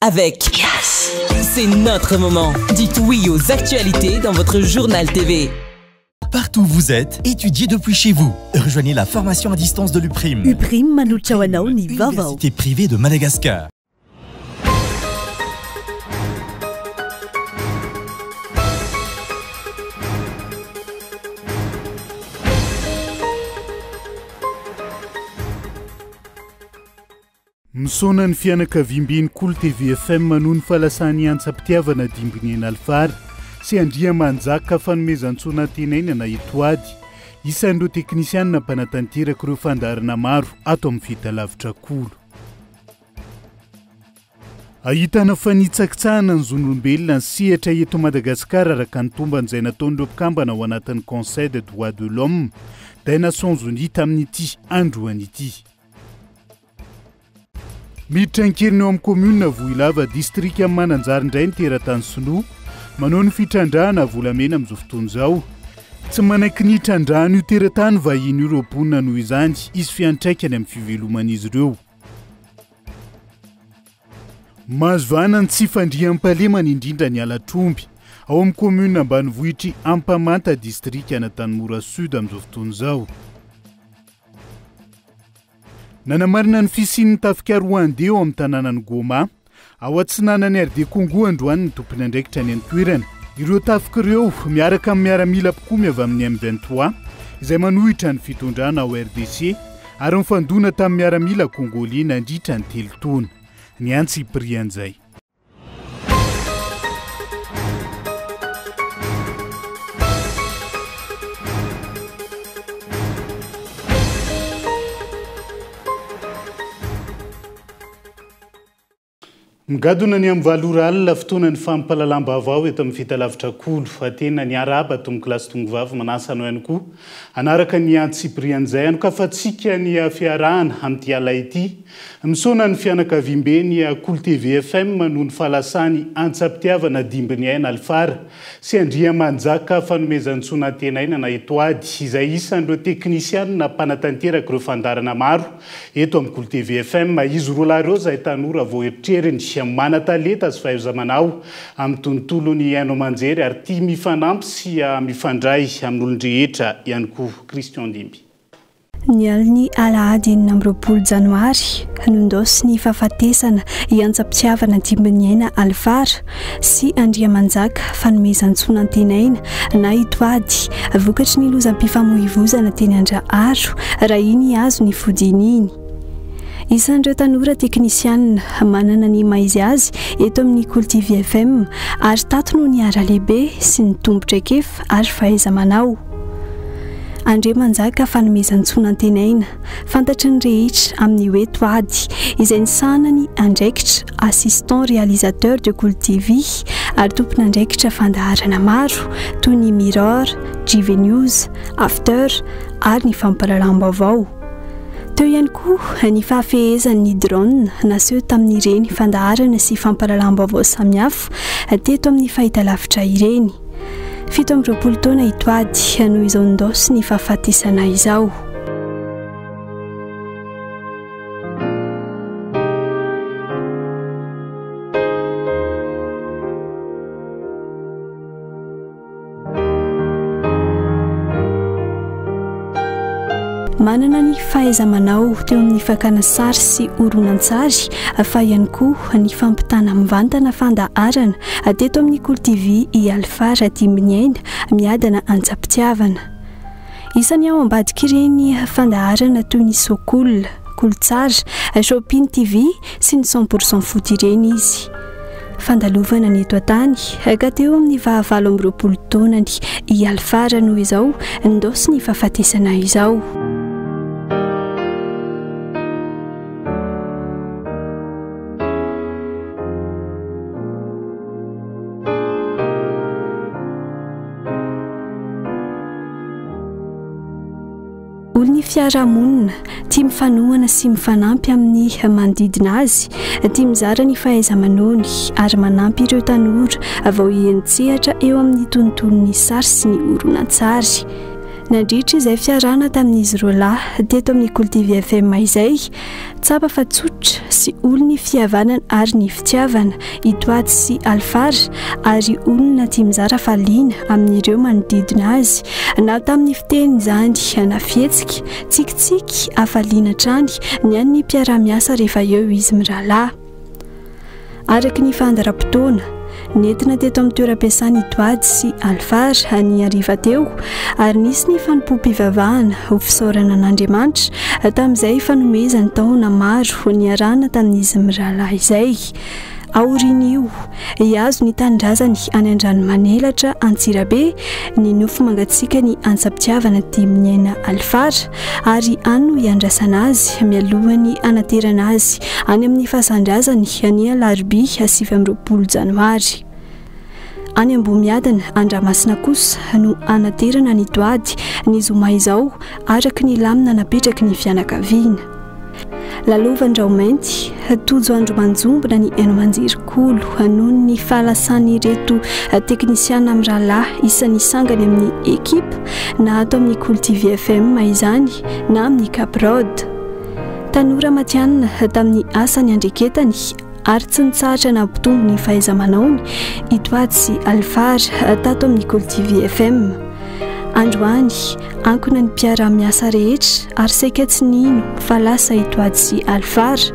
avec Yes. C'est notre moment. Dites oui aux actualités dans votre journal TV. Partout où vous êtes, étudiez depuis chez vous. Rejoignez la formation à distance de l'UPRIM. UPRIM manutra anao ny vaovao. Université privée de Madagascar. Misona ny fianakaviam-beny Cool TV FM manohy ny fahalasany antsa-pitiavana dimbiny eny Alfara sy andria manjaka fanomezan-tsona antenainana etoady. Isan'ireo teknisianina mpanatanteraka ireo fandarana maro ato amin'ny fitalavitra kolo. Ahitana fanitsakitsahana ny zon'olombelona ny sehatra eto Madagasikara araka ny tomban'izay nataon'ireo mpikambana ao anatin'ny Conseil des droits de l'homme des Nations Unies tamin'ity androany ity. Miditra ankeriny eo amin'ny commune Vohilava district amin'ny Mananjary indray ny teratany Sinoa manao ny fitrandrahana volamena amin'izao fotoana izao. Tsy manaiky ny trandrahana io teratany vahiny ireo ponina noho izany izy fiantraikany amin'ny fiveloman'izy ireo. Mahazovana ny tsy fandriam-pahalemana indrindra ny Alatromby ao amin'ny commune Ambanivohitry Ampamanta district Anatanimora Sud amin'izao fotoana izao. Nanamarina ny fisian'ny tafika Rwanda eo amin'ny tanànan'ny Goma ao atsinanany RD Congo androany ny tompony andraikitra ny an-toerana. Ireo tafika ireo miaraka amin'ny miaramila mpikomy avy amin'ny M23 izay manohitra ny fitondrana ao RDC ary mifandona tamin'ny miaramila Congolais nandritra ny 3 taona. Ny antsy prian'izay. Migadona ny amin'ny valora alina fotoana ny fampalalam-baovao eto amin'ny fitalavitra kolo fa tena ny araba tomy kilasy tongovavy manasa anao ihany koa anaraka ny antsiprian'izay anokafatsika ny fiarahana amin'ity ala ity misona ny fianakaviam-beny Cool TV FM noho ny fahalasany antsa-pitiavana dimbiny aina Alfara sy andria manjaka fanomezan-tsona antenainana etoady izay isan'ireo teknisianina mpanatanteraka ireo fandarana maro eto amin'ny Cool TV FM izy roa lahy ireo izay tanora vao eritreriny mana-talenta sy fahaiza-manao amin'ny tontolony haino manjery ary tia mifanampy sy mifandray amin'ny olon-drehetra ihany koa. Christian Dimby. Ny aliny alahady 20 janoary nondosy ny fahafatesana iantsa-pitiavana dimbiny aina Alfara sy Andriamanjaka fanomezan-tsona antenaina na itoady vokatry ny lozam-pifamoivozana teny Andraharo raha iny azo ny fodininy. Isan'ireo tanora teknisianina manana ny maizy azy eto amin'ny Cool TV FM ary tato noho ny ara-lehibe sy ny tombotra kefa ary fahaiza-manao. Andriamanjaka fanomezan-tsona antenaina fantatry ny rehetra amin'ny hoe toady izay nisahana ny andraikitra assistant réalisateur de Cool TV ary tompony andraikitra fandaharana maro toy ny Mirror, JV News, After ary ny fampalalam-baovao. Teo ihany koa ny fahafehezan'ny drone naseho tamin'ireny fandaharana sy fampalalam-baovao samihafa teto amin'ny fahitalavitra ireny. 17 taona itoady noho izao ndosy ny fahafatesana izao. Manana ny fahaiza-manao teo amin'ny fakana sary sy horonan-tsary fa ihany koa ny fampitana mivantana fandaharana teto amin'ny Cool TV i Alfara dimbiny aina miadana antsa-pitiavana. Isany ao ambadika ireny fandaharana toy ny Sokol, Kolontsara, Shopping TV sy ny 100% foot ireny izy. Fandalovana ny eto antany ka teo amin'ny 29 taonany i Alfara noho izao ndosy ny fahafatesana izao. Olony fiarahamonina tia mifanohana sy mifanampy amin'ny manodidina azy, tia mizara ny fahaiza-manony ary manampy ireo tanora vao hiantsehatra eo amin'ny tontolon'ny sary sy ny horonan-tsary. nandritra izay fiarana tamin'izy roa lahy teto amin'ny Coltivy FM izay tsapa fa tsotra sy olony fihavanana ary ny fitiavana Itoady sy Alfara ary olona tia mizara faliana amin'ireo manodidina azy na tamin'ny fiteny izany na fihetsika tsikitsiky afaliana trany ny an'ny mpiara-miasa rehefa eo izy mirahalahy araky ny fandaram-potoana nentina teto amin'ny toeram-piasany Itoady sy Alfara ny hariva teo ary nisy ny fanompoam-pivavahana ho fisaorana an'Andriamanitra tamin'izay fanomezany taona maro niarahana tamin'izy mirahalahy izay aorin'io iazo ny tanindrazany any Andranomanelatra Antsirabe ny nofo mangatsiaka ny antsam-pitiavana dimy aina Alfara ary ano iandrasana azy mialohany anaterana azy any amin'ny fahasan-drazany any Alarobia 9 Janoary any Ambomiadana Andramasina kosa no anaterana ny Itoady ny zoma izao araky ny lamina napetraky ny fianakaviana Lalovan-Draumainty tojo andro manjombona ny eno manjerikolo noho ny fahalasany reto teknisiana amin'ny rahalahy isan'ny sangany amin'ny ekipa na ato amin'ny Coltivy FM izany na amin'ny Caprod tanora matianina tamin'ny asany andreketany ary tsy nitsahatra nampitombo ny fahaiza-manaony Itoady sy Alfara tato amin'ny Coltivy FM androany ankona ny mpiara-miasa rehetra ary saika tsy nino fa lasa Itoady sy Alfara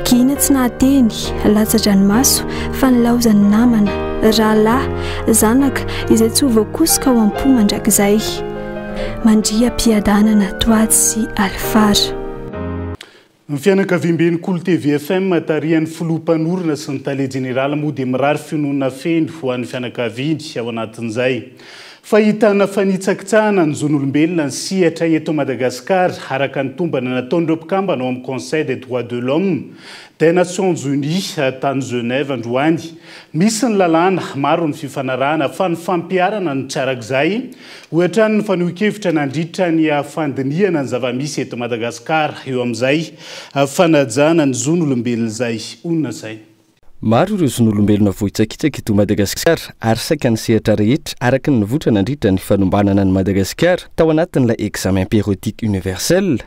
kina tsy nahateny latsa-dranomaso fa nilaozany namana rahalahy zanaka izay tsy ho voakosika ao am-po mandrakizay mandria mpiadanana Itoady sy Alfara. Ny fianakaviam-ben'ny Coltivy FM tarihan'ny filoha-mpanorona sy ny tale jeneraly moa dia mirary finoana feno ho an'ny fianakaviany ao anatin'izay. Fahitana fanitsakitsahana ny zon'olombelona ny sihatra eto Madagasikara araka ny tombana nataon'ireo mpikambana ao amin'ny Conseil des droits de l'homme des Nations Unies tany Genève androany. Misy ny lalàna maro ny fifanarahana fa ny fampiarana ny tsarak'izay ohatra ny fanohi-kevitra nandritra ny fandiniana ny zava-misy eto Madagasikara eo amin'izay fanajana ny zon'olombelona izay onona izay. Maro ireo zon'olombelona vohitsakitsaka eto Madagasikara ary saika ny sehatra rehetra araky ny votra nandritra ny fanombanana ny Madagasikara tao anatin'ilay examen périodique universel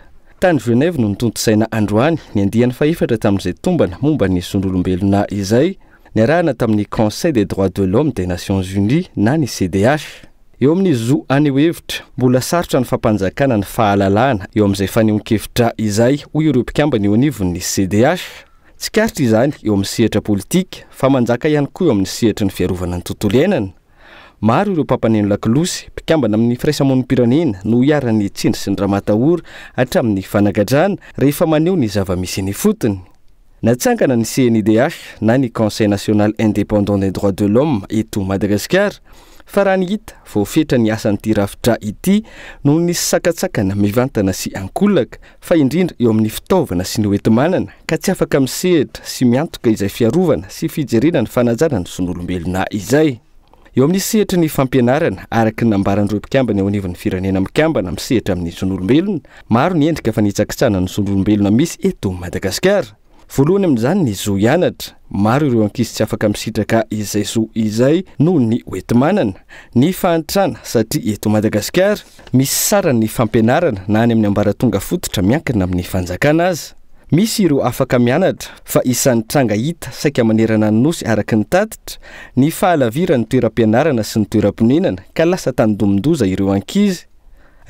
tany Genève no nitontosaina androany ny andiany fahefatra tamin'izay tombana momba ny zon'olombelona izay niarahana tamin'ny Conseil des droits de l'homme des Nations Unies na ny CDH. Eo amin'ny zo aneo hevitra mbola sarotra ny fampanjakana ny fahalalahana eo amin'izay fanehoan-kevitra izay hoy ireo mpikambana eo anivon'ny CDH. Tsy karitra izany eo amin'ny sehatra politika fa manjaka ihany koa eo amin'ny sehatra ny fiarovana ny tontolo iainana. Maro ireo mpampaneno lakilosy mpikambana amin'ny firaisamonim-pirenena no hiarany tsindry sy ny raha-matahora hatramin'ny fanagadrana rehefa maneho ny zava-misy ny fotony. Natsangana ny CNIDH na ny Conseil national indépendant des droits de l'homme eto Madagasikara fa raha ny hita voafetra ny asan'ity rafitra ity no nisy sakatsakana mivantana sy ankolaka fa indrindra eo amin'ny fitaovana sy ny hoentimanana ka tsy afaka misehatra sy miantoka izay fiarovana sy fijerena ny fanajana ny zon'olombelona izay. Eo amin'ny sehatra ny fampianarana araky nambaran'ireo mpikambana eo anivon'ny firenena mikambana misehatra amin'ny zon'olombelona maro ny endrika fanitsakitsahana ny zon'olombelona misy eto Madagasikara. Voalohany amin'izany ny zo hianatra, maro ireo ankizy tsy afaka misitraka izay zo izay noho ny hoentimanana, ny fahantrana satria eto Madagasikara misy sara ny fampianarana na any amin'ny ambaratonga fototra miankina amin'ny fanjakana azy. Misy ireo afaka mianatra fa isan'ny tranga hita saika manerana ny nosy araky ny tatitra, ny fahalavirany ny toeram-pianarana sy ny toeram-ponenana ka lasa tanidomondoza ireo ankizy.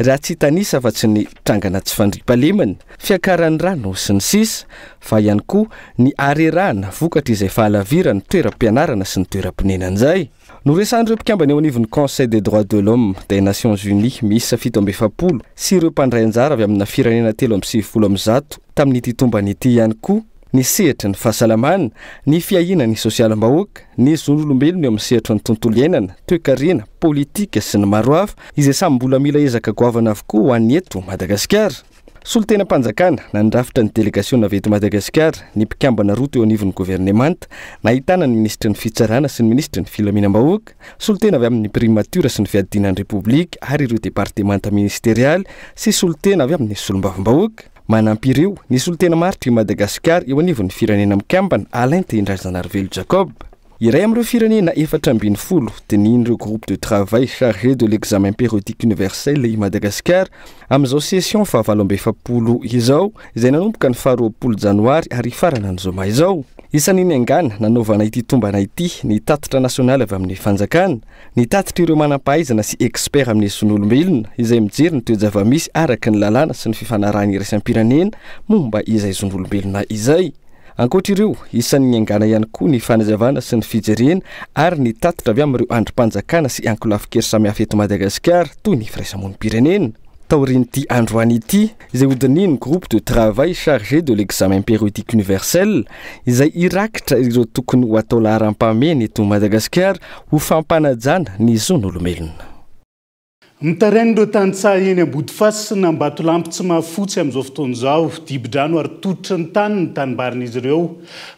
Raha tsy tanisa fa tsy ny trangana tsy fandripalemana, fiakaran'ny rano sy ny sisa, fa ihany koa ny arerahana vokatra izay fahalavirany ny toeram-pianarana sy ny toeram-ponenana izay. Noresan'ireo mpikambana eo anivon'ny Conseil des droits de l'homme des Nations Unies miisa 740 sy ireo mpandray anjara avy amina firenena 370 tamin'ity tombanyity ihany koa ny sehatra ny fahasalamana, ny fiahina ny sosialim-bahoaka, ny zon'olombelona eo amin'ny sehatra ny tontolo iainana, toe-karena, politika sy ny maro hafa izay samy mbola mila ezaka goavana avokoa ho an'ny eto Madagasikara. Solotena mpanjakana nandrafitra ny délégation avy eto Madagasikara ny mpikambana roa teo anivon'ny gouvernemanta nahitana ny ministra ny fitsarana sy ny ministra ny filaminam-bahoaka, solotena avy amin'ny primature sy ny fiadinan'ny repoblika ary ireo departemanta ministerialy sy solotena avy amin'ny solombavim-bahoaka. Manampy ireo ny solotena maritra i Madagasikara eo anivon'ny firenena mikambana Alain Tendrazanarivelo Jacob. iray amin'ireo firenena 470 tenin'ireo groupe de travail chargé de l'examen périodique universel i Madagasikara amin'izao session fa-27 izao izay nanomboka ny 20 janoary ary farana an'izao may izao. Isan'iny angana nanaovana ity tombana ity ny tatitra nasionaly avy amin'ny fanjakana, ny tatitra ireo manam-pahaizana sy expert amin'ny zon'olombelona izay mijery ny toe-java-misy araka ny lalàna sy ny fifanarahany iraisam-pirenena momba izay zon'olombelona izay. Ankoatr'ireo, isan'ny angana ihany koa ny fanazavana sy ny fijerena ary ny tatitra avy amin'ireo androm-panjakana sy ankolafo-kely samihafa eto Madagasikara toy ny firaisamonim-pirenena. Taoriny'ity androany ity izay hodininy groupe de travail chargé de l'examen périodique universel izay irakitra ireo tokony ho atao laharam-pahameny eto Madagasikara ho fampanajana ny zon'olombelona. Mitarain'ireo tantsaha eny ambody fasina Ambatolampy tsy mahafotsy amin'izao fotoana izao, dibo-drano ary tototry ny tany ny tanimbarian'izy ireo.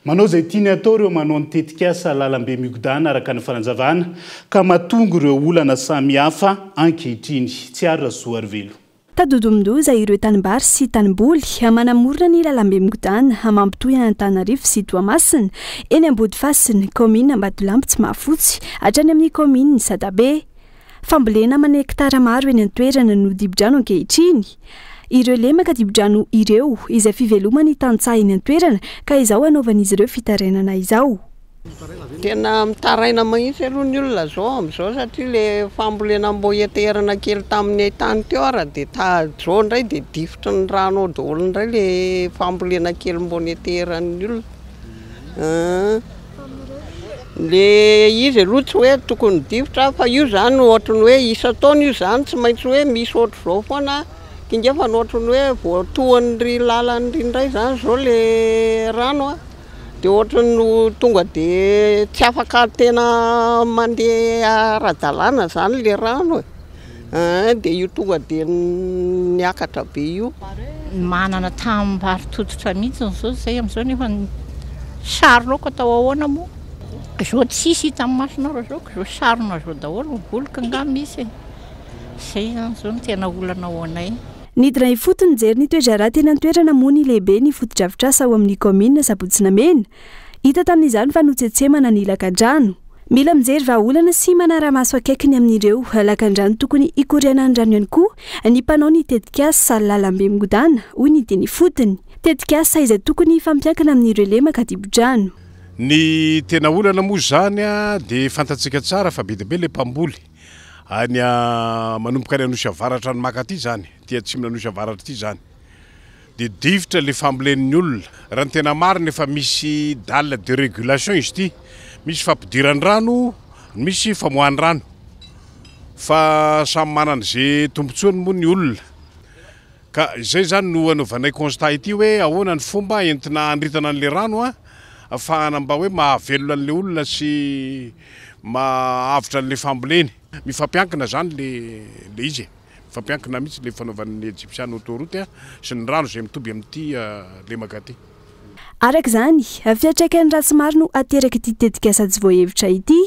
Manao izay tiany atao ireo manao ny tetikasa lalambe migodana araka ny fanazavana ka mahatonga ireo olana samihafa ankehitriny. Tsy ary Rasoa Arivelo. Tadodomdoza ireo tanimbary sy tanimboly manamorona ny lalambe migodana mampitohy Antananarivo sy Toamasina eny ambody fasina commune Ambatolampy tsy mahafotsy hatrany amin'ny commune Sadabe. Fambolena mana hektara maro eny an-toerana no dibo-drano ankehitriny. Ireo lemaka dibo-drano ireo izay fivelomany tantsaha eny an-toerana ka izao anaovan'izy ireo fitarainana izao. Tena mitaraina mahitsy aloha ny olona zao amin'izao satria le fambolena mboheterana kely tamin'ny tany teo ara dia zao indray dia difotry ny rano daholo indray le fambolena kely mboheteran'ny olona. Le izy aloha tsy hoe tokony difotra fa io zany ohatrany hoe isa-taona io zany tsy maintsy hoe misy ohatr' zao foana kingefa ny ohatrany hoe voatohany ry lalany ry indray zany zao le rano a dia ohatrany no tonga dia tsy afaka tena mandeha ara-dalàna zany le rano dia io tonga dia niakatra be io. Manana tanimbary tototra mihitsy zao zay amin'izao nefa saronao atao ahoana moa. Zao tsisy hita amin'ny masonao zao zao sarona zao daholo voloka nga misy. Zay zany zao no tena olana ao anay. Nidina ifoto nijery ny toe-draharaha teny an-toerana moa ny lehibe ny foto-drafitrasa ao amin'ny commune Sabotsinamena. Hita tamin'izany fa notsentsemana ny lakan-drano. Mila mijery vahaolana sy manara-maso akaikiny amin'ireo lakan-drano tokony ikoriana ny rano ihany koa ny mpanao ny tetikasa lalambe migodana hoy ny teny fotony. Tetikasa izay tokony fampiankina amin'ireo lemaka dibo-drano. Ny tena olana moa zany dia fantatsika tsara fa be dia be le mpamboly any manomboka ny Anosy Avaratra ny makaty zany, ty atsimo Anosy Avaratra ity zany. Dia difotra le fambolen'ny olona. Raha ny tena marina efa misy dalle de régulation izy ity. Misy fampidirany rano, misy famoahany rano. Fa samy manana izay tombontsoany moa ny olona. Ka izay zany no anaovanay constat ity hoe ahoana ny fomba entina andritana an'le rano afahana mba hoe mahavelona an'le olona sy mahavitra an'le famboleny. Mifampiankina zany le izy. Mifampiankina mihitsy le fanaovan'ny Egyptiana autoroute sy ny rano izay mitovy amin'ity lemaka ty. Araka izany, fiantraikan'ny ratsy maro no ateraka ity tetikasa tsy voahevitra ity.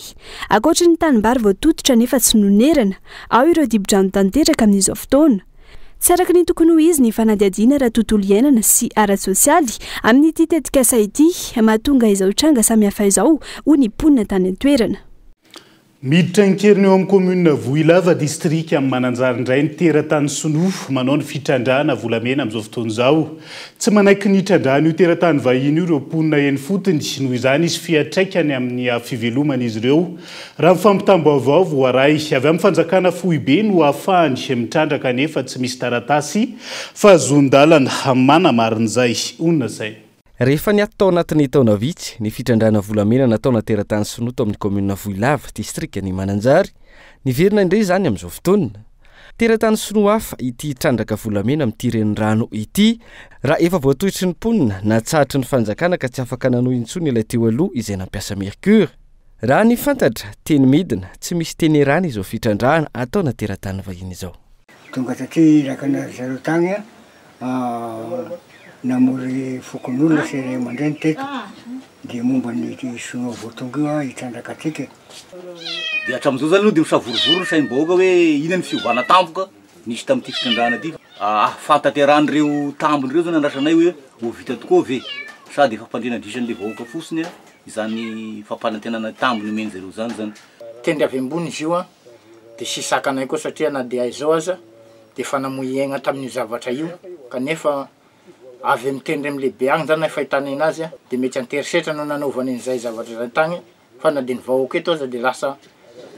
Ankoatra ny tanimbary voatototra nefa tsy nonerana, ao ireo dibo-drano tanteraka amin'izao fotoana. Tsy araka ny tokony ho izy ny fanadihadiana ra tontolo iainana sy ara-tsosialy amin'ity tetikasa ity mahatonga izao tranga samihafa izao ho ny mponina tany an-toerana. Miditra nkeriny eo amin'ny commune Vohilava district amin'ny Mananjary indray ny teratany Sonoa manao ny fitrandrahana volamena amin'izao fotoana izao. Tsy manaiky ny hitrandrahana io teratany vahiny io ireo mponina eny fotony noho izany izy fiantraikany amin'ny fivelomana izy ireo. Raha mifampitam-baovao voaray avy amin'ny fanjakana Fohibe no ahafahany mitrandraka nefa tsy misy taratasy fa zon-dalana manamarin'izay. Onona izay. Rehefa niato tao anatin'ny taona vitsy ny fitrandrahana volamena nataona teratany Sonoa tao amin'ny commune Vohilava district ny Mananjary niverina indray zany amin'izao fotoana. Teratany Sonoa hafa ity trandraka volamena amin'ity renirano ity raha efa voatohitry ny mponina natsahatry ny fanjakana ka tsy afaka nanao intsony ilay teo aloha izay nampiasa mercure. Raha ny fantatra teny midina tsy misy teny rany izao fitrandrahana ataona teratany vahiny izao. Tonga taty rakana zareo tagny namory fokon'olona sy ray aman-dreny teto dia momba ny Sonoa voatonga io hitrandraka atsika. Dia hatramin'izao zany aloha dia misavorovoro ny saim-bahoaka hoe inona ny fiovana tampoka nisy tamin'ity fitrandrahana ity. Fantateran'ireo tambon'ireo zany andrasanay hoe ho vita tokoa ve. sady fampandrinandrisan'le vahoaka fotsiny izany fampanantenana tambony meny zareo zany tendry avy ambony izy io a de sy sakanay koa satria na de aizao aza de fa namoiaigna tamin'io zavatra io kanefa avy mitendry am'lehibe agny zany fahitana anazy a de mety anterisetra no nanaovany an'izay zavatra zany tagny fa na de ny vahoaka eto aza de lasa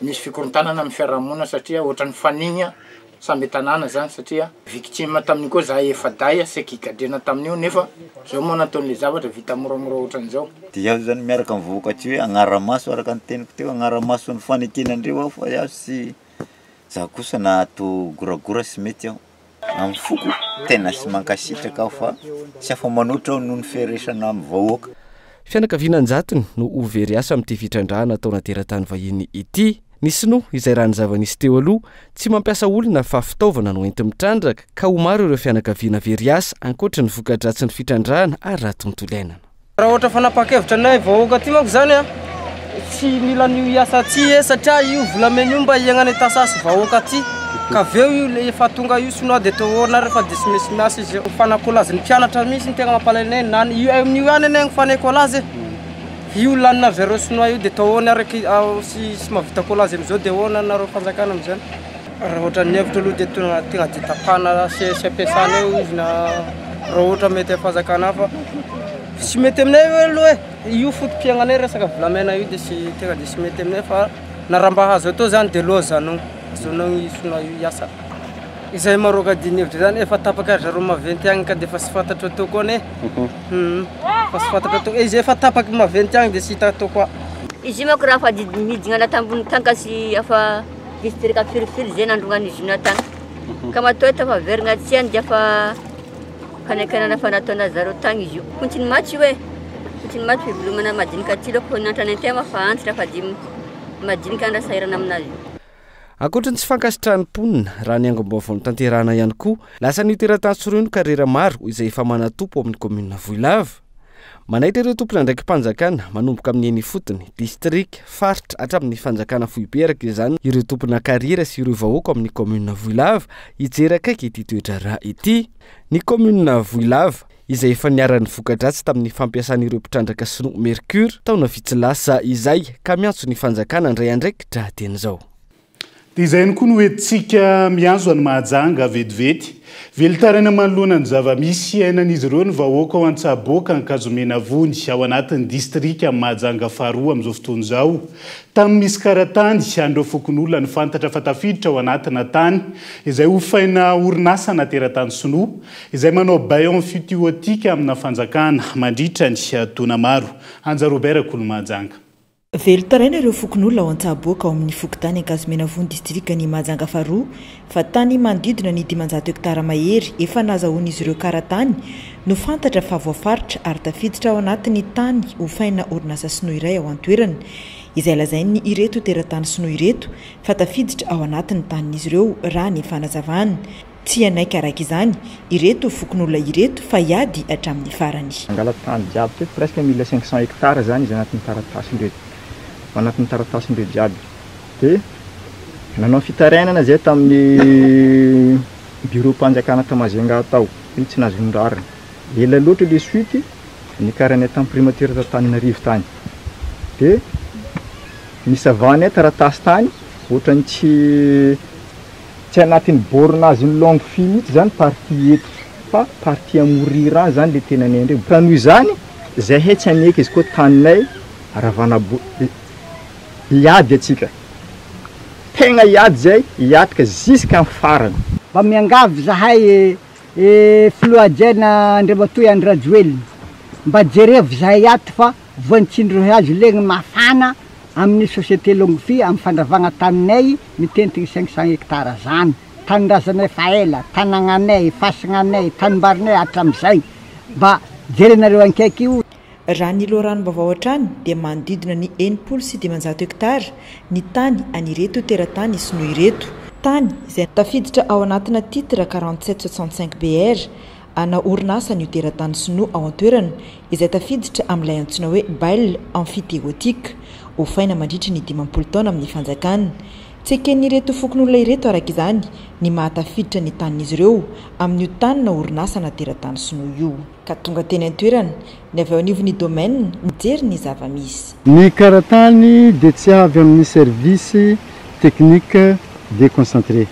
misy fikorontanana amin'ny fiarahamonina satria ohatrany fanigna samby tanàna zany satria victime tamin'io koa za efa day seky gadrena tamin'io nefa zao moa nataon'le zavatra vita moramora ohatran'izao de iaho zany miaraka amin'ny vahoaka ty hoe agnaramaso araka ny teniko teo agnaramaso ny fanekenandreo aho fa iaho sy za kosa na ato goragora sy mety aho amin'ny foko tena sy mankasitraka aho fa sy afa manotra aho noho ny firesana amin'ny vahoaka fianakavinan-jatony no overy asa amin'ity fitrandrahana atao nateran-tany vahiny ity nisy no izay raha ny zava-nisy teo aloha tsy mampiasa olona fa fitaovana no enti mitrandraka ka ho maro ireo fianakaviana very asa ankoatra ny voka-dratsy ny fitrandrahana ary raha tontolo iainana raha ohatra fanapa-kevitra anay vahoaka ty manko zany a tsy mila nio iasa ty satria io volamena io mba iagnany tasasy vahoaka ty ka aveo io le efa tonga io sonoa de tohona rehefa de sy misy miasa izy fanakolazy ny mpianatra misy ny tegna mampalainay nany io amin'io any anay fanekolazy io lanina vereo sonoa io de tohona araiky sy mavita kolazy am'izao de hoana nareo fanjakana am'izany raha ohatra ny hevitra aloha de tegna de tapana sy ampiasana eo izy na raha ohatra mety fanjakana fa sy mety aminay aloha io fotom-piaignanay resaka volamena io de sy tegna de sy mety aminay fa na raha mba hazo atao zany de loha zanogno zonogno sonoa io iasa izay maroka dinevitra zany efa tapaka zareo maventy agny ka de fa sy fantatra atao koa ne fa sy fantatra atao izy efa tapaka maventy agny de sy hita atao koa izy manko raha fa midina latambony tany ka sy afa distrika firifily zay nandrognan'izy io natany ka matoa efa verigna tsiany de afa fanekenana fa nataona zareo tagny izy io continue match io continue match fivelomana madinika ty loko nantrany antema fa antitra fa di madinika andrasairana aminazy ankoatra ny tsy fankasitrahanymponina raha ny angom-baovao ny tanterahana ihany koa lasa ny teratany soroino karera maro izay efa manatompo amin'ny komuna Voilava manaitra ireo tompona ndraiky mpanjakana manomboka amin'ny eny fotony distrika faritra hatramin'ny fanjakana foibe araka izany ireo tompona karriera sy ireo vahoaka amin'ny komuna Voilava hijery akaiky ity toetra raha ity ny komuna Voilava izay efa niara-ny voka-dratsy tamin'ny fampiasan'ireo mpitrandraka sinoa mercure taona vitsilasa izay ka miantso ny fanjakana ndray andraikitra teny zao dia izay ny koa no hoentsika miazo any mahajanga vetivety velitaraina manoloana ny zava-misy ainan'izy ireo ny vahoaka ao an-tsaboaka ny Kazomenavony ao anatin'ny distrika mahajanga faharoa amin'izao fotoana izao tamin'ny misy karatany andreo fokon'olona ny fantatra fa tafiditra ao anatina tany izay hofaina orinasa nateran-tany sinoa izay manao baillon phytotique amina fanjakana mandritra ny taona maro Anja Robert Kolo Mahajanga velitaraina ireo fokon'olona ao an-tsaboaka ao amin'ny fokotany Kazomenavony distrika ny Mahajanga faharoa fa tany manodidina ny 500 hektara mahery efa nazahoan'izy ireo karatany no fantatra fa voafaritra ary tafiditra ao anatin'ny tany hofaina orinasa sinoa iray ao an-toerana izay lazainy ireto teratany sinoa ireto fa tafiditra ao anatin'ny tanin'izy ireo raha ny fanazavana tsy anaiky araka izany ireto fokon'olona ireto fa iady hatramin'ny farany angala tany jiaby presque 1500 hektara zany izy anatin'ny taratasy anatin'ny taratasy jiaby de nanao fitarainana zay tamin'ny bureau mpanjakana Tamazenga tao io tsy nazondrarina ela loatra le suite ny karana tamin'ny primature Tananarivo tany de misy avany taratasy tany ohatrany tsy anatin'ny borona azy ny longue finite zany partie eto fa partie amorira zany le tena nendry tanoy zany zay hay tsy aneky izy koa taninay aravana iady atsika tegna iady zay iadika jusqu'à farany mba miangavy zahay filoajena Andriamatoy Andrajoelina mba jerevy zahay aty fa voantsindro azy legny mafana amin'ny société longue vie amin'ny fandravagna taninay mitentigny 500 hektara zany tanindrazanay fa ela tanagnanay fasagnanay tanimbarinay hatram'izay mba jerenareo ankaiky io raha ny loharano-baovao hatrany dia manodidina ny 700 hektara ny tany anireto teratany sinoa ireto tany izay tafiditra ao anatina titre 4765 BR ana orinasa ny teratany sinoa ao an-toerana izay tafiditra amin'ilay antsoina hoe baille amphithéotique hofaina mandritra ny 50 taona amin'ny fanjakana tsy eken'ireto fokon'olona ireto araka izany ny mahatafiditra ny tanin'izy ireo amin'io tany na orinasa na teratany sinoa io ka tonga teny an-toerana ny avy ao anivon'ny domaine mijery ny zava-misy. Ny karatany dia tsy avy amin'ny service technique déconcentré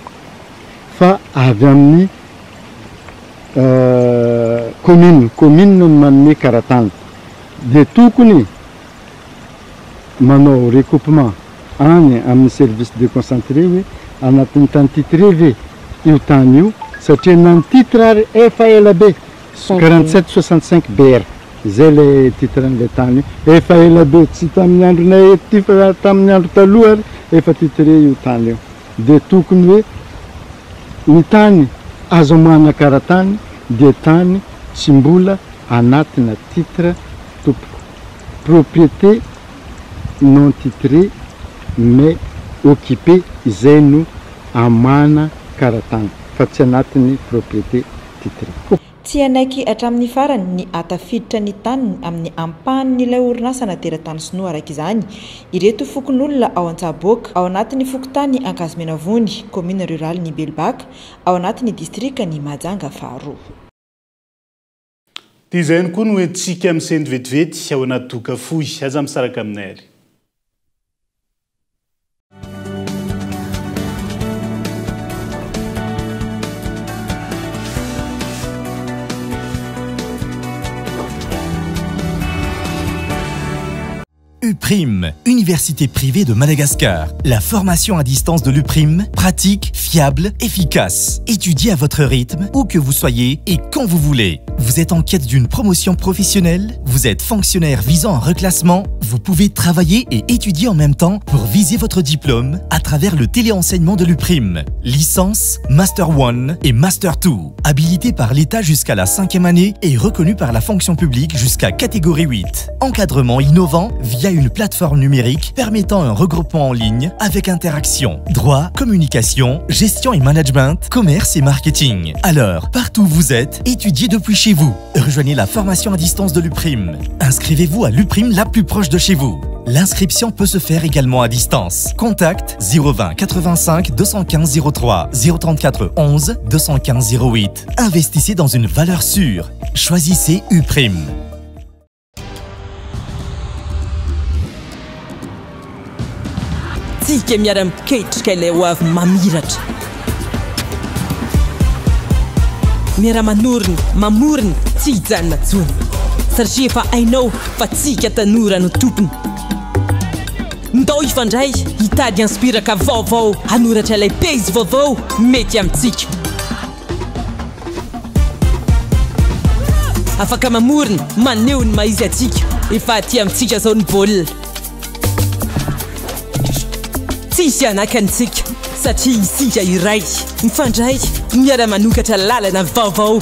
fa avy amin'ny commune no manome karatany dia tokony manao recoupement any amin'ny service déconcentré hoe anatin'ny tany titré ve io tany io satria nany titre ary efa ela be 4765 BR zay le titre an'le tany io efa ela be tsy tamin'ny andronay ety fa tamin'ny andro taloha ary efa titré io tany io dia tokony hoe ny tany azo amana karatany dia tany tsy mbola anatina titre tompoko propriété non titré mais occupé izay no amana karatany fa tsy anatiny propriété titré. Tsy anaiky hatramin'ny farany ny atafiditra ny taniny amin'ny ampahan'ilay orinasa na teratany sinoa araka izany ireto fokon'olona ao Antsaboka ao anatin'ny fokotany Ankasimenavony commune rurale ny Belbaka ao anatin'ny distrika ny Mahajanga faharoa. Ty izay koa no hoentsika amin'ny seny vetivety ao anaty doka fohy aza misaraka aminay ary. UPRIM, Université privée de Madagascar. La formation à distance de l'UPRIM, pratique, fiable, efficace. Étudiez à votre rythme, où que vous soyez et quand vous voulez. Vous êtes en quête d'une promotion professionnelle? Vous êtes fonctionnaire visant un reclassement? Vous pouvez travailler et étudier en même temps pour viser votre diplôme à travers le téléenseignement de l'UPRIM. Licence, Master 1 et Master 2. Habilité par l'État jusqu'à la 5e année et reconnu par la fonction publique jusqu'à catégorie 8. Encadrement innovant via une plateforme numérique permettant un regroupement en ligne avec interaction, droit, communication, gestion et management, commerce et marketing. Alors, partout où vous êtes, étudiez depuis chez vous. Rejoignez la formation à distance de l'UPRIM. Inscrivez-vous à l'UPRIM la plus proche de chez vous. L'inscription peut se faire également à distance. Contact 020 85 215 03 034 11 215 08. Investissez dans une valeur sûre. Choisissez UPRIM. Tsika miara-miketrika ilay ho avy mamiratra miara-manorina mamorina tsy hijanona tsony satria efa hainao fa tsika tanora no tompony ndao ifandray hitady inspiraka vaovao hanoratra ilay pejy vaovao mety amintsika afaka mamorina maneho ny maizy atsika efa aty amintsika zao ny baolina tsisy anakantsika satria isika iray mifandray miara-manokatra lalana vaovao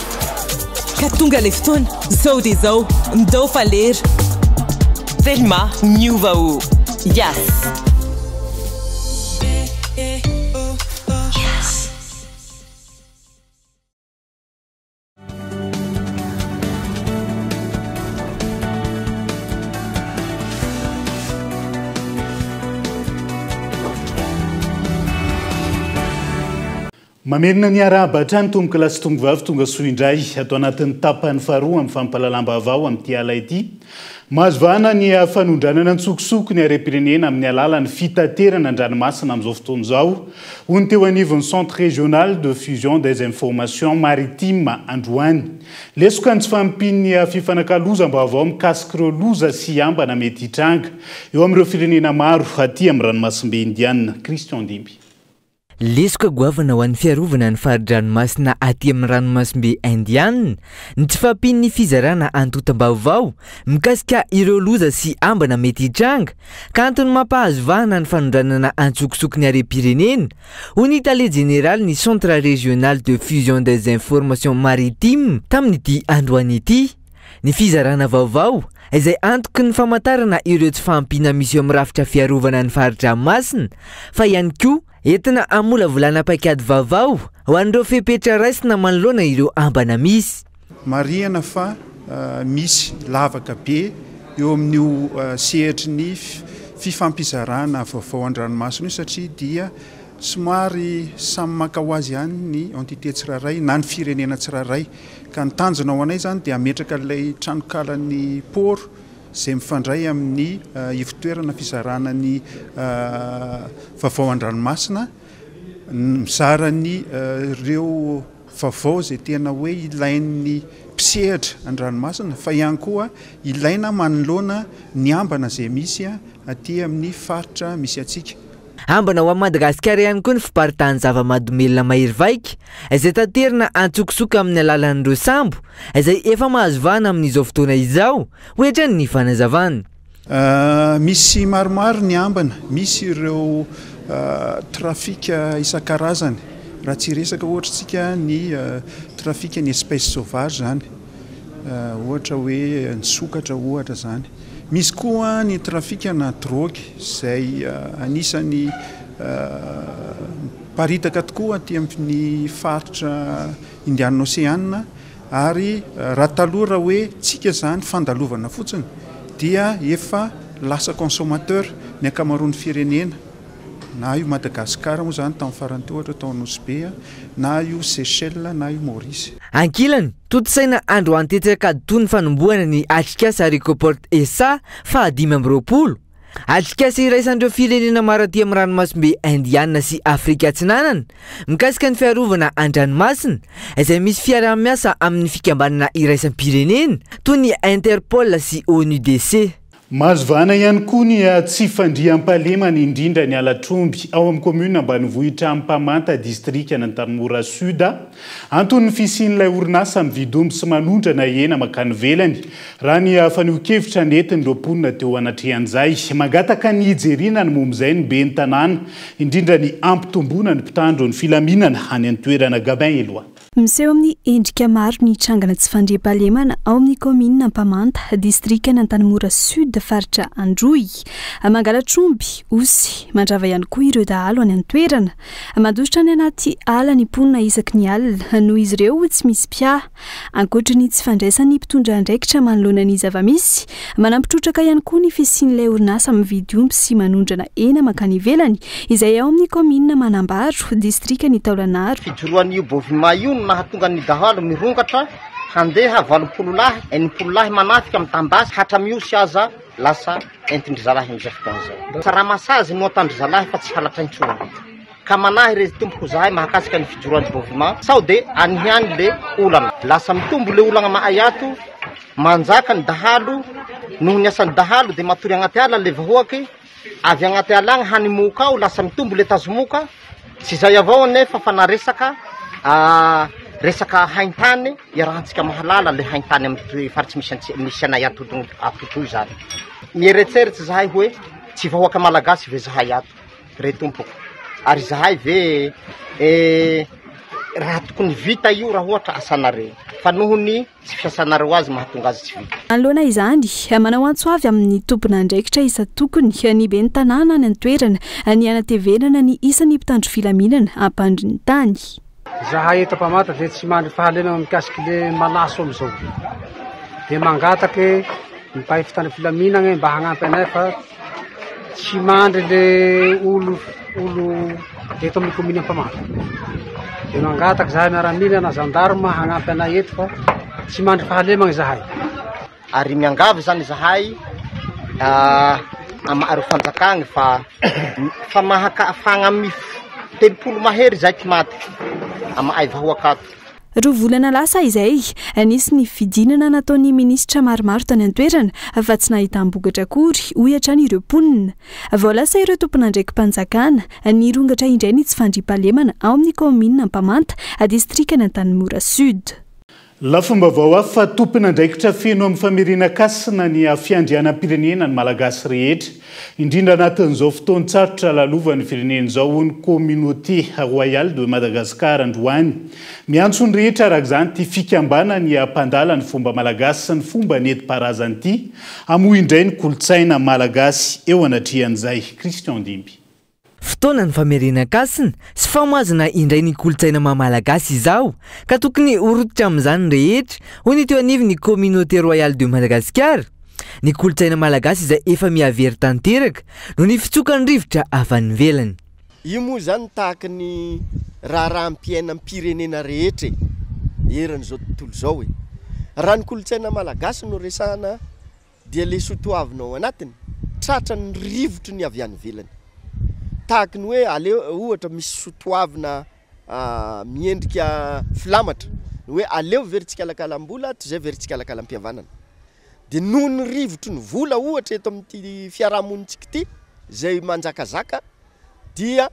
ka tonga le fotoana zao dia zao ndao falera Thelma miova o yes. Mamerina ny araba hatrany tomboka lasy tongovavy tonga soa indray atao anatin'ny tapany faharoa amin'ny fampalalam-baovao amin'ity ala ity. Mahazo vahana ny fanondranana antsokosoko ny harem-pirenena amin'ny alalan'ny fitaterana an-dranomasina amin'izao fotoana izao. Hoy teo anivon'ny Centre régional de fusion des informations maritimes Androany. Lesoka ny tsy fampin'ny fifanakaloza-baovao mikasika ireo loza sy ambana mety hitranga eo amin'ireo firenena maro aty amin'ny ranomasimbe Indiana. Christian Dimby. Lesoka goavana ho an'ny fiarovana ny fari-dranomasina aty amin'ny ranomasimbe Indiana ny tsy fampin'ny fizarana antotam-baovao mikasika ireo loza sy ambana mety hitranga ka antony mampahazo vahana ny fanondranana antsokosoko ny harem-pirenena ho ny tale général ny Centre régional de fusion des informations maritimes tamin'ity androany ity. Ny fizarana vaovao izay antoky ny famantarana ireo tsy fahampiana misy eo amin'ny rafitra fiarovana ny fari-dranomasina fa ihany koa entina amola volana paikady vaovao ho an'ireo fepetra raisina manoloana ireo ambana misy. Marihana fa misy lavaka be eo amin'io sehatry ny fifampizarana vaovao an-dranomasina io satria dia somary samy maka ho azy ihany ny entité tsiraray na ny firenena tsiraray ka ny tanjona ao anay zany dia ametraka ilay tranokalan'ny poro izay mifandray amin'ny ivitoerana fizarana ny vaovao an-dranomasina mizarany ireo vaovao izay tena hoe ilain'ny mpisehatra an-dranomasina fa ihany koa ilaina manoloana ny ambana izay misy aty amin'ny faritra misy atsika. Ambana ho Madagasikara ihany koa ny fiparitahany zava-mahadomelona mahery vaika izay tanterina antsokosoka amin'ny alalan'ireo sambo izay efa mahazo vana amin'izao fotoana izao hoetrany ny fanazavana. Misy maromaro ny ambana, misy ireo trafika isan-karazany raha tsy resaka ohatra tsika ny trafika ny espèce sauvage zany ohatra hoe ny sokatra ohatra zany. Misy koa ny trafika na drogue izay anisany paritaka tokoa aty amin'ny faritra Indiana Oceana ary raha taloha raha hoe tsika zany fandalovana fotsiny dia efa lasa consommateur ny ankamaroan'ny firenena na io Madagasikara moa zany tamin'ny farany teo ohatra tao Nosbe na io Seychelles na io Maurice. Ankilany totosaina andro antetaka tony fanombohana ny atrikasa Ricoport SA fa 520. Atrikasa iraisan'ireo firenena maro aty amin'ny ranomasimbe Indiana sy Afrika Atsinanana mikasika ny fiarovana an-dranomasina izay misy fiara-miasa amin'ny fikambanana iraisam-pirenena toy ny Interpol sy ONUDC. Mahazo vana ihany koa ny tsy fandriam-pahalemana indrindra ny Alatromby ao amin'ny commune ambanivohitra Ampamanta district Antanimora Sud antony fisian'ilay orinasa mividy omby sy manondrana hena makany velany raha ny faniohakevitra nentiny roaponina teo anatrehan'izay mangataka ny hijerena ny momba izay ny ben'ny tanàna indrindra ny ampitombona ny mpitandro ny filaminana any an-toerana Gabin eloha. Miseho amin'ny endrika maro ny trangana tsy fandriam-pahalemana ao amin'ny commune Ampamanta district Antanimora Sud faritra Androy Mangalatromby Osy mandrava ihany koa ireo dahalo any an-toerana mandositra any anaty ala ny mponina isaky ny alina noho izy ireo tsy misy pia ankoatra ny tsy fandraisany mpitondra andraikitra manoloana ny zava-misy manampitrotraka ihany koa ny fisian'ilay orinasa mividy omby sy manondrana hena makany ivelany izay ao amin'ny commune Manambaro district ny Taolagnaro. Fijoroan'io bovima io nahatonga ny dahalo mirongatra handeha 80 lahy 80 lahy manafika amin'ny tambasy hatramiosy aza lasa entindry zalahy amin'izay fotoana izao. Tsaramasazy no atandry zalahy fa tsy halatra intsony ka manahy rezy tompoko zahay mahakasika ny fijoroan'ny bovima sao de anihiany le olana lasa mitombo le olana mahay ato manjaka ny dahalo noho ny asan'ny dahalo de matory agnaty ala le vahoaky avy agnaty ala agny hanimoka ao lasa mitombo le tazomoka tsy zay avao nefa fa naresaka resaka haintany iarahantsika mahalala le haintany amin'ny faritsy misy anay atotoy zany mieretseritsy zahay hoe tsy vahoaka malagasy ve zahay ato re tompoko ary zahay ve raha tokony vita io raha ohatra asanareo fa nohony tsy fiasanareo azy mahatonga azy tsy vita. Alohana izany manao antso avy amin'ny tompona andraikitra isa tokony ny ben'ny tanàna any an-toerana ny anatevenana ny isan'ny mpitandro filaminana ampandry ny tany. Zahay eto Ampamanta dia tsy mandry fahalemana mikasiky le malaso amin'izao dia mangataky mipahy fitandro filaminana mba hagnampy anay fa tsy mandry le olo eto amin'ny commune Ampamanta dia mangataky zahay miaramila na gendarme hagnampy anay eto fa tsy mandry fahalemana zahay. Ary miangavy zany zahay amaro fanjakagny fa mahakafagna amin'ny 30 mahery zay ty maty amahay vahoakato. Roa volana lasa izay nisy ny fidinana nataon'ny minisitra maromaro tany an-toerana fa tsy nahitam-bokatra akory hoy hatrany ireo mponina. Vao lasa ireo tompona ndraiky mpanjakana nirongatra indray ny tsy fandriam-pahalemana ao amin'ny commune Ampamanta district Antanimora Sud. Lafomba vao fa tompona ndraikitra feno amin'ny famerenan-kasina ny fiandrianam-pirenena ny malagasy rehetra indrindra anatin'izao fotoan-tsarotra lalovany firenena izao ny communauté royale de Madagascar androany miantso ny rehetra araka izany ty fikambana ny mpandala ny fomba malagasy sy ny fomba nentim-paharazany ty amoy indray ny kolotsaina malagasy eo anatrehan'izay. Christian Dimby. Fotoana ny famerenan-kasina sy famazana indray ny kolotsaina maha-malagasy izao ka tokony orototra amin'izany rehetra hoy ny teo anivy ny communauté royale de Madagascar ny kolotsaina malagasy izay efa miavery tanteraka no ny fitsokany rivotra avy any ivelany. Io moa zany tahaka ny raha ampiaina amin'ny pirenena rehetra eran'izao tontolo zao e. Raha ny kolotsaina malagasy no resahana dia le sotoavinao anatiny tratra ny rivotry ny avy any ivelany. Tahaka ny hoe aleo ohatra misy sotoavina miendrika filamatra hoe aleo veritsika alakalam-bola toy izay veritsika alakalam-pihavanana. Dia noho ny rivotry ny vola ohatra eto amin'ity fiarahamonitsika ity izay manjakazaka dia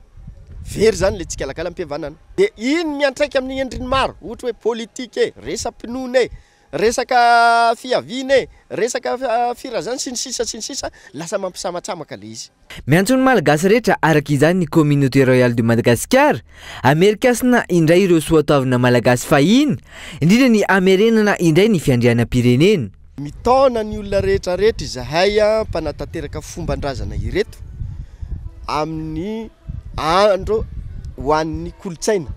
very zany le tsika alakalam-pihavanana. Dia iny miantraika amin'ny endriny maro, ohatra hoe politika resam-pinoana resaka fiaviana resaka firazana sy ny sisa lasa mampisamatsamaka le izy. Miantso ny malagasy rehetra araka izany ny communauté royale de Madagascar Amerikasina indray ireo soatavina malagasy fahiny indrindra ny amerenana indray ny fiandrianam-pirenena. Mitaona ny olona rehetra izahay mpanatanteraka fombandrazana ireto amin'ny andro ho an'ny kolotsaina.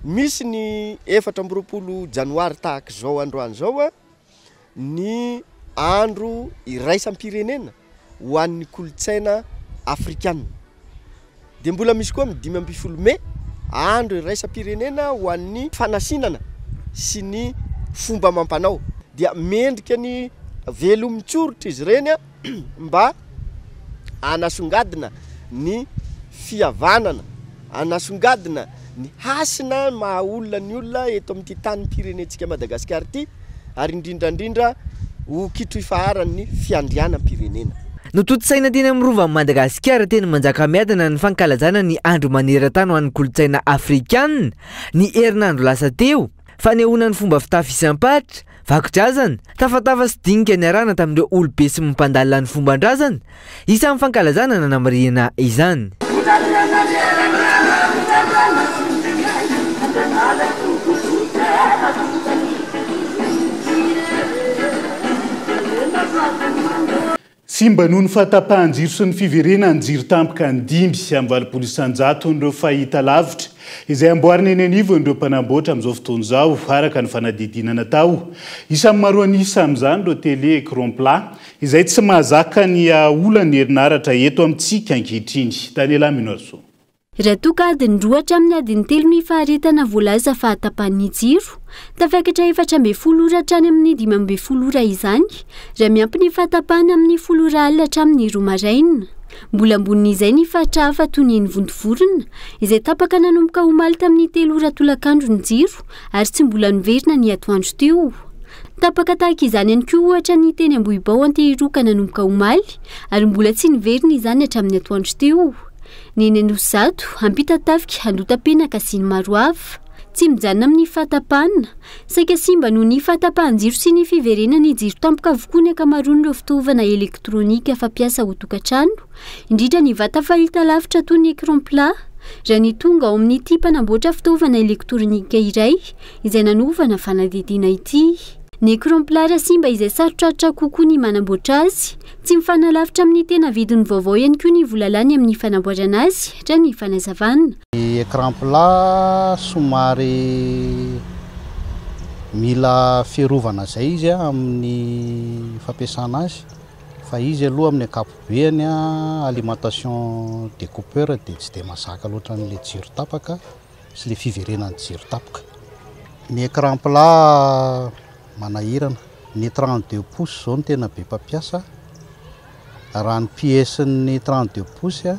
Misy ny 14 janoary tahaka zao androany zao ny andro iraisam-pirenena ho an'ny kolotsaina afrikana. Dia mbola misy koa 15 Mey andro iraisam-pirenena ho an'ny fanasinana sy ny fomba mampanao. Dia mendrika ny velomitsorotra izy ireny mba anasongadina ny fihavanana, anasongadina ny hasina maha olona ny olona eto amin'ity tany pirenetsika Madagasikara ity ary indrindrandrindra ho kitro ifaharan'ny fiandrianam-pirenena. Nototsaina teny amin'ny rovan'i Madagasikara teny manjaka miadana ny fankalazana ny andro maneran-tany ho an'ny kolotsaina afrikana ny herinandro lasa teo. Fanehoana ny fomba fitafy isam-patra, vakotrazana, tafatava sy dinika ny arana tamin'ireo olobe sy mimpandalina ny fomban-drazana, isan'ny fankalazana nanamariana izany. Simba noho ny fahatapahan-jiro sy ny fiverenany jiro tampoka ny 5 amin'ny 700 ireo fahita lavitra izay amboarina eny anivo ireo mpanamboatra amin'izao fotoana izao araka ny fanadidinana tao. Isan'ny maro anisa amin'izany ireo télé écran plat izay tsy mahazaka ny olana herinaratra eto amintsika ankehitriny. Daniela Minorso. Raha toa adiny 2 hatramin'ny adiny 3 ny faharetana voalaza fahatapahan'ny jiro, tafakatra 410 ora hatrany amin'ny 510 ora izany, raha miampy ny fahatapahana amin'ny 10 ora alina hatramin'ny 2 maraina. Mbola ambonin'izay ny fatra hafa toy ny vontovorona, izay tapaka nanomboka omaly tamin'ny 3 ora tolakandro ny jiro, ary tsy mbola niverina ny atoandro teo. Tapaka tahaka izany ihany koa ohatra ny teny Ambohibao Antehiroka nanomboka omaly, ary mbola tsy niverina izany hatramin'ny atoandro teo. Neny Anosato, ampita tafika, Andotapenaka sy ny maro hafa. Tsy mijanona amin'ny fahatapahana, saika simba noho ny fahatapahan-jiro sy ny fiverenany jiro tampoka avokoa ny ankamaroany ireo fitaovana elektrônika fampiasa ho tokantrano, indrindra ny vata fahita lavitra toy ny écran plat, raha ny tonga ao amin'ny ity mpanamboatra fitaovana elektrônika iray izay nanovana fanadidina ity. Ny écran plat raha simba izay sarotraritra kokoa ny manamboatra azy, tsy mifanalavitra amin'ny tena vidiny vaovao ihany koa ny volalany amin'ny fanamboarana azy raha ny fanazavana. Ny écran plat somary mila fiarovana zay izy amin'ny fampiasana azy, fa izy aloha amin'ny ankapobeny alimentation découpeur dia tsy dia masaka loatra amin'ilay jiro tapaka sy le fiverenan'ny jiro tapaka. Ny écran plat manahirana, ny 32 pouces zao no tena be mpampiasa. Raha ny pièce-ny 32 pouces,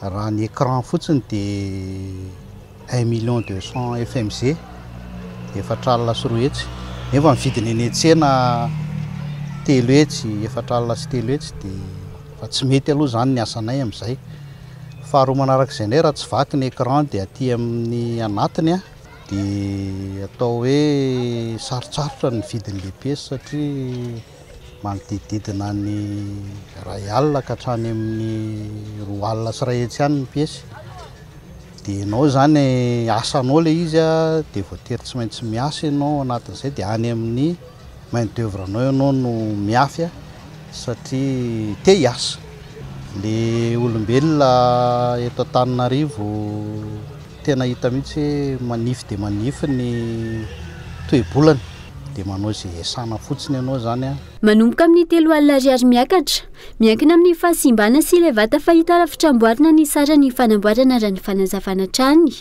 raha ny écran fotsiny dia 1 200 000 FMG, efatra alina sy 2 hetsy. Nefa ny vidiny eny an-tsena 3 hetsy, efatra alina sy 3 hetsy dia fa tsy mety aloha zany ny asanay amin'izay. Faharoa manarak'izay indray raha tsy vaky ny écran dia aty amin'ny anatiny dia atao hoe sarotsarotra ny vidin'ilay pièce satria manodididina ny ray alina ka hatrany amin'ny 2 alina sy 2 hetsy ihany ny pièce. Dia ianao zany asanao ilay izy dia voatery tsy maintsy miasa ianao anatin'izay dia any amin'ny main d'œuvre anao ianao no miafy satria te hiasa. Le olombelona eto Antananarivo tena hita mihitsy hoe manify dia manify ny toe-bolany dia manao izay esana fotsiny ianao zany a. Manomboka amin'ny 3 alina ariary miakatra, miankina amin'ny fahasimbana sy ilay vata fahita lafitramboarina ny sara ny fanamboarana raha ny fanazavana trany.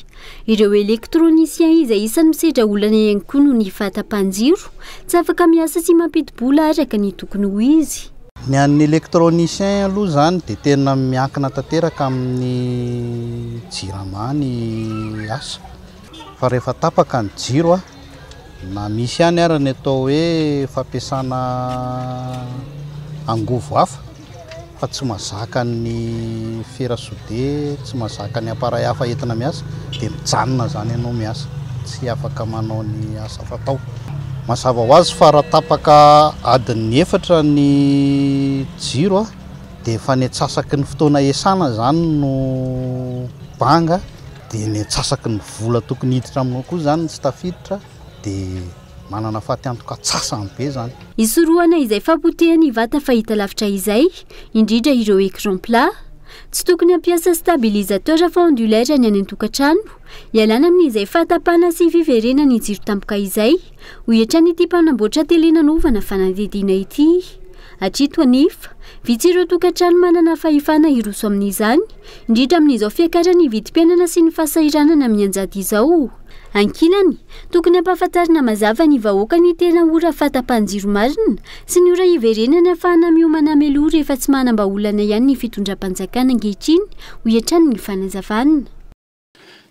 Ireo elektronisien izay isany misedra olana ihany koa no ny vatam-panjiro, tsy afaka miasa sy mampidi-bola araka ny tokony ho izy. Ny an'ny elektronisien aloha zany dia tena miankina tanteraka amin'ny jirama ny asa, fa rehefa tapaka ny jiro a na misy ihany ary ny atao hoe fampiasana angovo hafa fa tsy mazaka ny fera sode, tsy mazaka ny appareil hafa entina miasa dia mijanona zany ianao miasa, tsy afaka manao ny asa fatao. Mazava ho azy fa raha tapaka adiny 4 ny jiro a dia efa ny atsasaky ny fotoana esana zany no banga, dia ny atsasaky ny vola tokony hiditra aminao koa zany tsy tafiditra, dia manana fahatantoka atsasany be zany. Isorohana izay fampotehany vata fahita lavitra izay, indrindra ireo écran plat, tsy tokony ampiasa stabilisateur fa ondulaire ny any an-tokantrano, ialana amin'izay fahatapana sy fiverena ny jiro tampoka izay, ho hiatrany ity mpanamboatra tele nanovana fanadihadiana ity. Hatrito anefa, vitsy ireo tokantrano manana fahefana hiroso amin'izany, indrindra amin'izao fiakarany vidim-piainana sy ny fahasahiranana amin'ny anjady izao. Ankilany, tokony ampahafantarina mazava ny vahoaka ny tena ora fahatapanjiro marina sy ny ora hiverenana ahafahana miomana meloro rehefa tsy manam-baolana ihany ny fitondram-panjakana ankehitriny ho hiatrany ny fanazavana.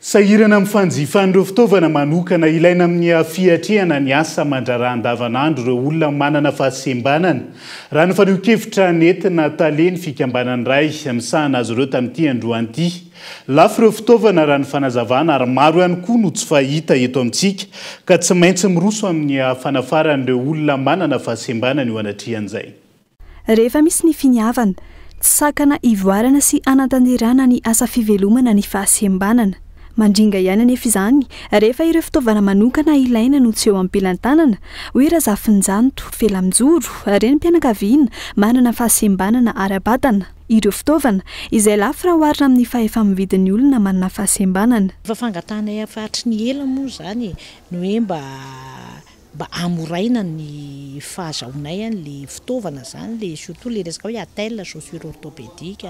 Sahirana amin'ny fanjifan'ireo fitaovana manokana ilaina amin'ny fiatrehana ny asa mandrarahan-davanandro ireo olona manana fahasembanana. Raha ny fanio-kevitra nentina taleny fikambanany ray misahana azy ireo tamin'ity androany ity. Lafo ireo fitaovana raha ny fanazavana ary maro ihany koa no tsy fahita eto amintsika ka tsy maintsy miroso amin'ny fanafaran'ireo olona manana fahasembanana io anatrehan'izay. Rehefa misy ny finiavana, tsy sakana ivoarana sy anatanterana ny asa fivelomana ny fahasembanana. Mandringa ihany anefa izany rehefa ireo fitaovana manokana ilaina no tsy eo ampelantanana, hoe raha zafinjanto felamjoro renim-pianakaviana manana fahasembanana ara-batana. Ireo fitaovana izay lafo raha oharina amin'ny fahefa-mividin'ny olona manana fahasembanana. Fangatana afatry ny ela moa zany no hoe mba amoraina ny fahazaonay an'le fitaovana zany, le surtout le resaka hoe attelle, chaussure orthopédique,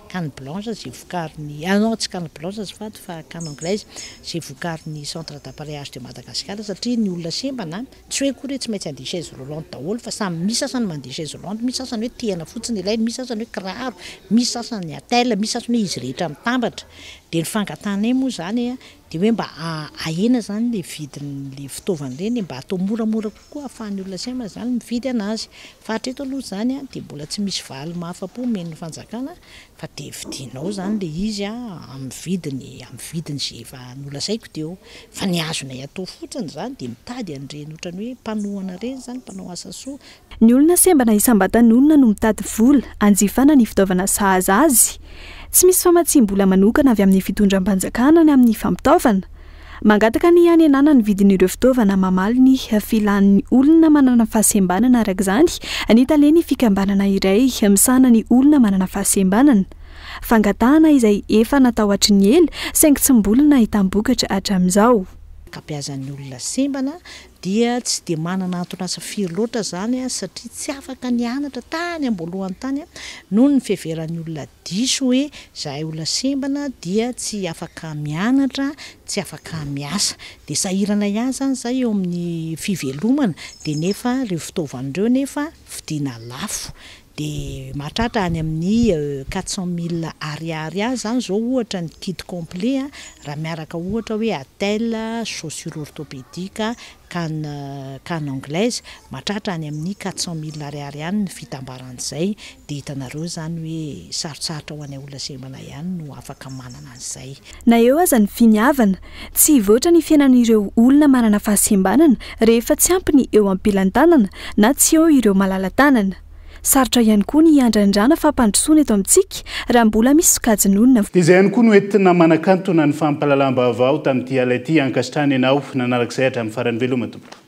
canne blanche zay vokarin'ny non tsy canne blanche fa canne anglaise zay vokarin'ny centre d'appareillage de Madagascar, satria ny olona sembana tsy hoe kory tsy maintsy handeha chaise roulante daholo fa samy misy sasany mandeha chaise roulante, misy sasany hoe tiana fotsiny ilainy, misy sasany hoe kiraro, misy sasany attelle, misy sasany hoe izy rehetra mitambatra. Dia ny fangatanay moa zany dia hoe mba ahena zany le vidin'le fitaovana ireny, mba atao moramora kokoa ahafahan'ny olona sembana zany mividy anazy. Fa hatreto aloha zany dia mbola tsy misy valy mahafa-po men'ny fanjakana, fa dia vidinao zany le izy amin'ny vidiny izay efa nolazaiko teo. Fa ny azonay atao fotsiny zany dia mitady an'ireny ohatrany hoe mpanohana ireny zany, mpanao asa soa. Ny olona sembana isam-batan'olona no mitady vola anjifana ny fitaovana sahaza azy. Tsy misy famatsim-bola manokana avy amin'ny fitondram-panjakana ny amin'ny fampitaovana. Mangataka ny hanenana ny vidin'ireo fitaovana mamaly ny filan'ny olona manana fahasembanana araka izany ny taleny fikambanana iray misahana ny olona manana fahasembanana. Fangatahana izay efa natao hatrin'ny ela saingy tsy mbola nahitambokatra hatramin'izao. Kapiazan'ny olona sembana dia tsy dia manana antonasa firy loatra zany satria tsy afaka nianatra tany amboalohany tany noho ny fiheveran'ny olona diso hoe zahay olona sembana dia tsy afaka mianatra, tsy afaka miasa, dia sahirana ihany zany zay eo amin'ny fivelomana, dia nefa ireo fitaovan'ireo nefa vidiana lafo. Dia mahatratra any amin'ny 400 000 ariary zany zao ohatra ny kit complet raha miaraka ohatra hoe attelle, chaussure orthopédique, canne anglaise, mahatratra any amin'ny 400 000 ariary ihany ny fitambaran'izay. Dia hitanareo zany hoe sarotsarotra ho any olona sembana ihany no afaka manana an'izay. Na eo aza ny finiavana, tsy hivoatra ny fiainan'ireo olona manana fahasembanana rehefa tsy ampy ny eo ampelantanana na tsy eo ireo malala-tanana. Sarotra ihany koa ny andrandrana fampandrosoana eto amintsika raha mbola misy sokajin'olona. Dia izay ihany koa no entina manakantona ny fampalalam-baovao tamin'ity ala ity ankasitrany ianao nanarak'izay hatramin'ny farany veloma tompoko.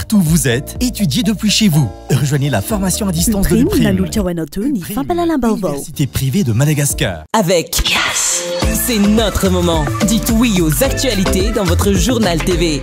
Partout où vous êtes, étudiez depuis chez vous. Rejoignez la formation à distance de l'UPRIM, Université privée de Madagascar. Avec Yes, c'est notre moment. Dites oui aux actualités dans votre journal TV.